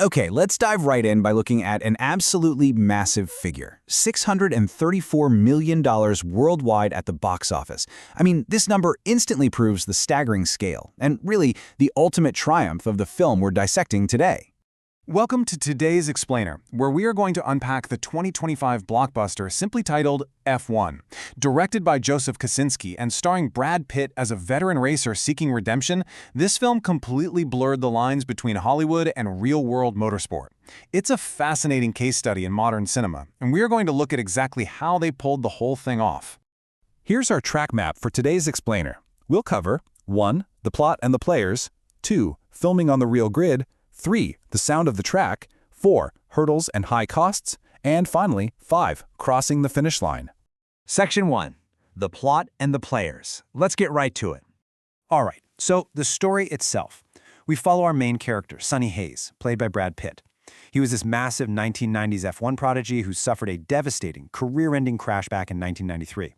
Okay, let's dive right in by looking at an absolutely massive figure. $634 million worldwide at the box office. I mean, this number instantly proves the staggering scale, and really, the ultimate triumph of the film we're dissecting today. Welcome to today's Explainer, where we are going to unpack the 2025 blockbuster simply titled F1. Directed by Joseph Kosinski and starring Brad Pitt as a veteran racer seeking redemption, this film completely blurred the lines between Hollywood and real-world motorsport. It's a fascinating case study in modern cinema, and we are going to look at exactly how they pulled the whole thing off. Here's our track map for today's Explainer. We'll cover 1. The plot and the players, 2. Filming on the real grid, 3. The sound of the track, 4. Hurdles and high costs, and finally, 5. Crossing the finish line. Section 1. The plot and the players. Let's get right to it. Alright, so the story itself. We follow our main character, Sonny Hayes, played by Brad Pitt. He was this massive 1990s F1 prodigy who suffered a devastating, career-ending crash back in 1993.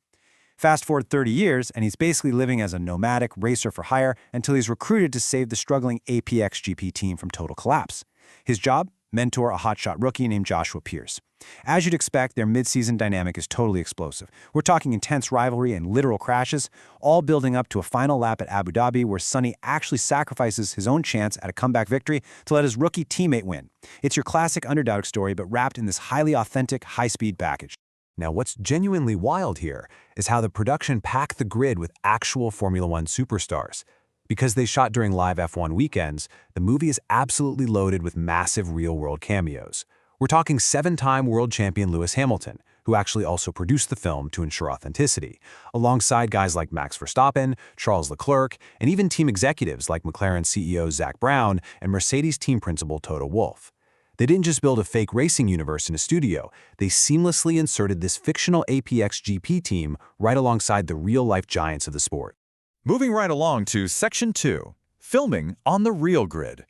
Fast forward 30 years, and he's basically living as a nomadic racer for hire until he's recruited to save the struggling APX GP team from total collapse. His job? Mentor a hotshot rookie named Joshua Pierce. As you'd expect, their mid-season dynamic is totally explosive. We're talking intense rivalry and literal crashes, all building up to a final lap at Abu Dhabi where Sonny actually sacrifices his own chance at a comeback victory to let his rookie teammate win. It's your classic underdog story, but wrapped in this highly authentic, high-speed package. Now, what's genuinely wild here is how the production packed the grid with actual Formula One superstars. Because they shot during live F1 weekends, the movie is absolutely loaded with massive real-world cameos. We're talking 7-time world champion Lewis Hamilton, who actually also produced the film to ensure authenticity, alongside guys like Max Verstappen, Charles Leclerc, and even team executives like McLaren CEO Zak Brown and Mercedes team principal Toto Wolff. They didn't just build a fake racing universe in a studio, they seamlessly inserted this fictional APX GP team right alongside the real-life giants of the sport. Moving right along to Section 2. Filming on the real grid.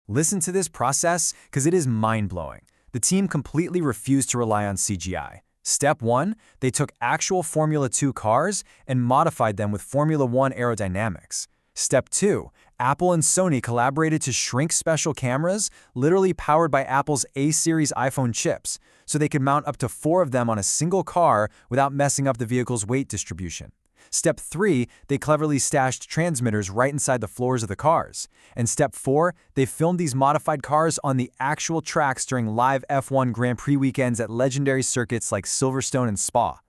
Listen to this process, because it is mind-blowing. The team completely refused to rely on CGI. Step 1, they took actual Formula 2 cars and modified them with Formula 1 aerodynamics. Step 2, Apple and Sony collaborated to shrink special cameras, literally powered by Apple's A-series iPhone chips, so they could mount up to 4 of them on a single car without messing up the vehicle's weight distribution. Step 3, they cleverly stashed transmitters right inside the floors of the cars. And Step 4, they filmed these modified cars on the actual tracks during live F1 Grand Prix weekends at legendary circuits like Silverstone and Spa.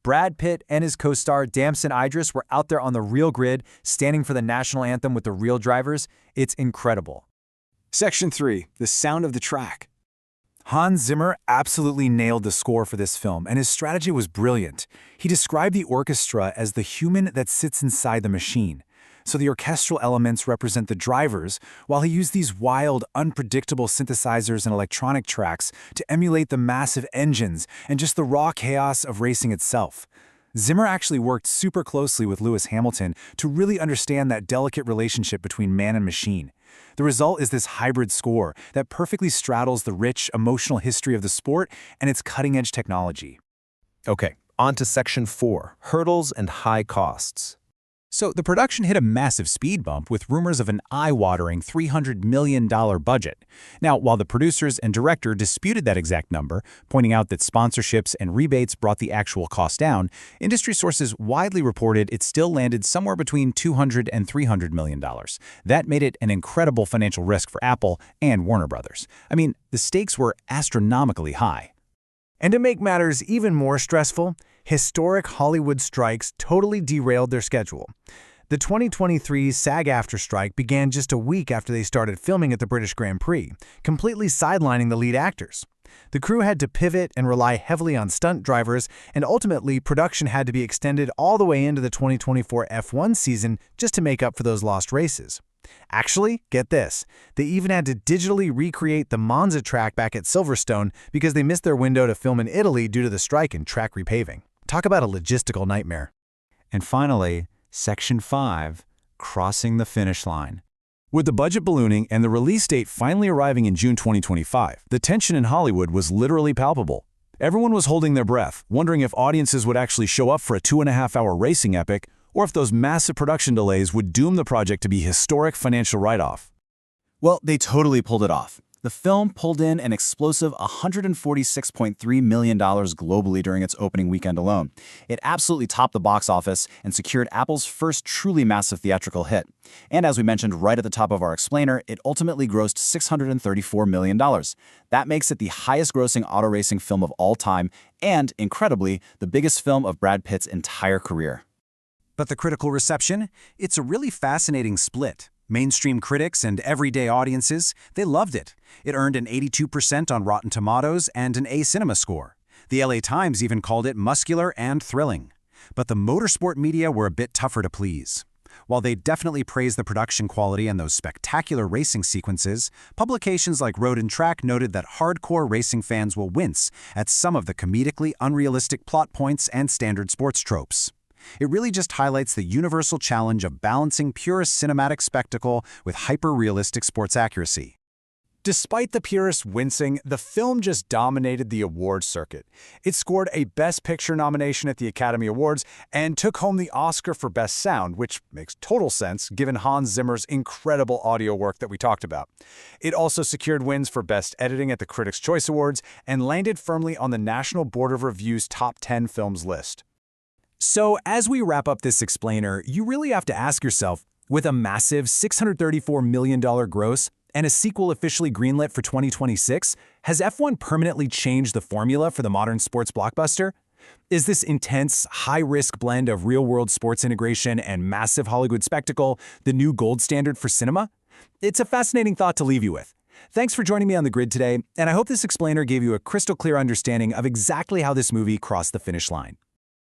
Brad Pitt and his co-star Damson Idris were out there on the real grid, standing for the national anthem with the real drivers. It's incredible. Section 3. The sound of the track. Hans Zimmer absolutely nailed the score for this film, and his strategy was brilliant. He described the orchestra as the human that sits inside the machine. So the orchestral elements represent the drivers, while he used these wild, unpredictable synthesizers and electronic tracks to emulate the massive engines and just the raw chaos of racing itself. Zimmer actually worked super closely with Lewis Hamilton to really understand that delicate relationship between man and machine. The result is this hybrid score that perfectly straddles the rich, emotional history of the sport and its cutting-edge technology. Okay, on to Section 4, Hurdles and High Costs. So the production hit a massive speed bump with rumors of an eye-watering $300 million budget. Now, while the producers and director disputed that exact number, pointing out that sponsorships and rebates brought the actual cost down, industry sources widely reported it still landed somewhere between $200 and $300 million. That made it an incredible financial risk for Apple and Warner Brothers. I mean, the stakes were astronomically high. And to make matters even more stressful, historic Hollywood strikes totally derailed their schedule. The 2023 SAG-AFTRA strike began just a week after they started filming at the British Grand Prix, completely sidelining the lead actors. The crew had to pivot and rely heavily on stunt drivers, and ultimately production had to be extended all the way into the 2024 F1 season just to make up for those lost races. Actually, get this, they even had to digitally recreate the Monza track back at Silverstone because they missed their window to film in Italy due to the strike and track repaving. Talk about a logistical nightmare. And finally, Section 5, Crossing the Finish Line. With the budget ballooning and the release date finally arriving in June 2025, the tension in Hollywood was literally palpable. Everyone was holding their breath, wondering if audiences would actually show up for a 2.5-hour racing epic, or if those massive production delays would doom the project to be historic financial write-off. Well, they totally pulled it off. The film pulled in an explosive $146.3 million globally during its opening weekend alone. It absolutely topped the box office and secured Apple's first truly massive theatrical hit. And as we mentioned right at the top of our explainer, it ultimately grossed $634 million. That makes it the highest-grossing auto racing film of all time and, incredibly, the biggest film of Brad Pitt's entire career. But the critical reception? It's a really fascinating split. Mainstream critics and everyday audiences, they loved it. It earned an 82% on Rotten Tomatoes and an A Cinema score. The LA Times even called it muscular and thrilling. But the motorsport media were a bit tougher to please. While they definitely praised the production quality and those spectacular racing sequences, publications like Road and Track noted that hardcore racing fans will wince at some of the comedically unrealistic plot points and standard sports tropes. It really just highlights the universal challenge of balancing purist cinematic spectacle with hyper-realistic sports accuracy. Despite the purists wincing, the film just dominated the awards circuit. It scored a Best Picture nomination at the Academy Awards and took home the Oscar for Best Sound, which makes total sense given Hans Zimmer's incredible audio work that we talked about. It also secured wins for Best Editing at the Critics' Choice Awards and landed firmly on the National Board of Review's Top 10 Films list. So, as we wrap up this explainer, you really have to ask yourself, with a massive $634 million gross and a sequel officially greenlit for 2026, has F1 permanently changed the formula for the modern sports blockbuster? Is this intense, high-risk blend of real-world sports integration and massive Hollywood spectacle the new gold standard for cinema? It's a fascinating thought to leave you with. Thanks for joining me on The Grid today, and I hope this explainer gave you a crystal clear understanding of exactly how this movie crossed the finish line.